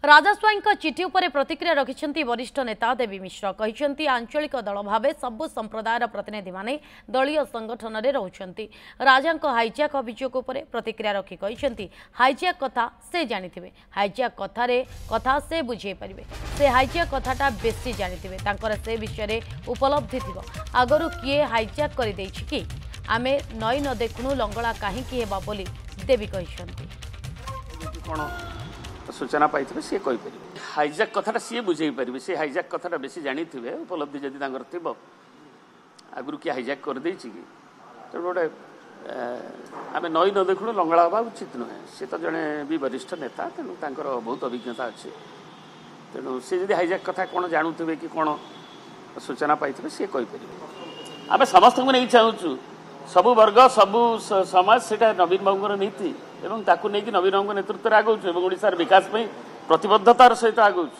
राजस्वाई चिठी उपर प्रतिक्रिया रखिंट वरिष्ठ नेता देवी मिश्र कहते आंचलिक दल भाव सबु संप्रदायर प्रतिनिधि माने दलीय संगठन में रोचंती। राजा हाईजैक अभियोग उपर प्रतिक्रिया रखी कहते हाईजैक कथा से जानी हाईजैक कथा से बुझे पारे से हाईजैक कथाटा बेसी जानी से विषय उपलब्धि थी आगरू किए हाईजैक कर कि आमे नई न देखुणु लंगड़ा कहीं बोली देवी कहते सूचना पाई सी कहीपर हाईजैक कथाटा सी बुझे पारे सी हाईजैक कथाटा बेसी जानी उपलब्धि जदि थी आगु किए हाईजैक करदे कि तेणु गोटे आम नई न देखुणु लंगड़ा हवा उचित नुहे सी तो जड़े भी वरिष्ठ नेता तेणु बहुत अभिज्ञता अच्छी तेणु सी जब हाईजैक कथा कौन जानूे कि कौन सूचना पाई सी कहीपर आम समस्त को नहीं चाहूँ सबु वर्ग सबु समाज से नवीन बाबू नीति एवं ताकू नहीं नवीन बाबू नेतृत्व में आगुच ओडिशार विकास प्रतिबद्धतार सहित आगुच।